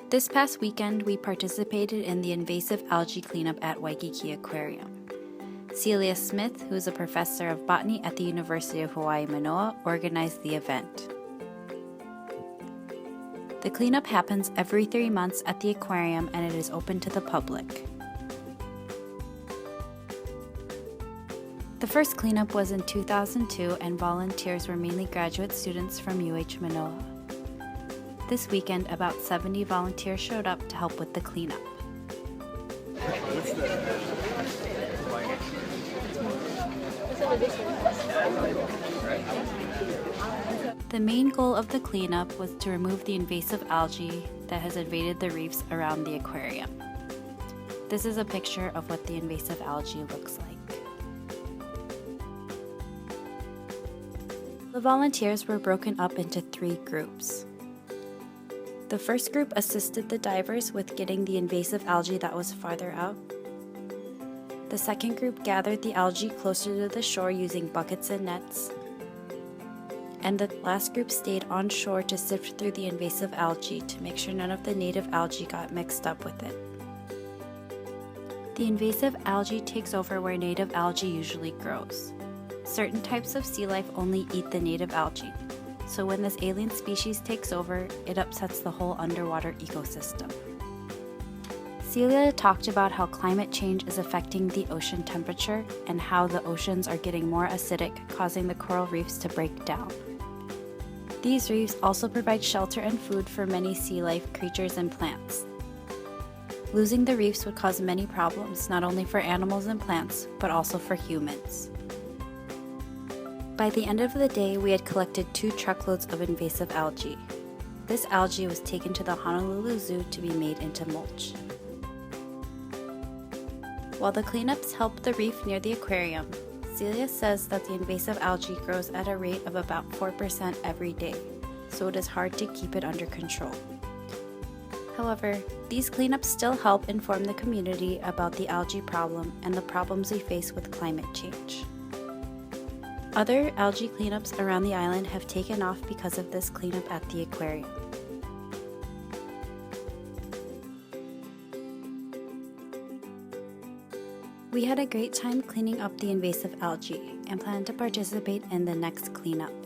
This past weekend, we participated in the invasive algae cleanup at Waikiki Aquarium. Celia Smith, who is a professor of botany at the University of Hawaii Manoa, organized the event. The cleanup happens every 3 months at the aquarium and it is open to the public. The first cleanup was in 2002 and volunteers were mainly graduate students from UH Manoa. This weekend, about 70 volunteers showed up to help with the cleanup. The main goal of the cleanup was to remove the invasive algae that has invaded the reefs around the aquarium. This is a picture of what the invasive algae looks like. The volunteers were broken up into 3 groups. The first group assisted the divers with getting the invasive algae that was farther out. The second group gathered the algae closer to the shore using buckets and nets. And the last group stayed on shore to sift through the invasive algae to make sure none of the native algae got mixed up with it. The invasive algae takes over where native algae usually grows. Certain types of sea life only eat the native algae, so when this alien species takes over, it upsets the whole underwater ecosystem. Celia talked about how climate change is affecting the ocean temperature and how the oceans are getting more acidic, causing the coral reefs to break down. These reefs also provide shelter and food for many sea life creatures and plants. Losing the reefs would cause many problems, not only for animals and plants, but also for humans. By the end of the day, we had collected 2 truckloads of invasive algae. This algae was taken to the Honolulu Zoo to be made into mulch. While the cleanups help the reef near the aquarium, Celia says that the invasive algae grows at a rate of about 4% every day, so it is hard to keep it under control. However, these cleanups still help inform the community about the algae problem and the problems we face with climate change. Other algae cleanups around the island have taken off because of this cleanup at the aquarium. We had a great time cleaning up the invasive algae and plan to participate in the next cleanup.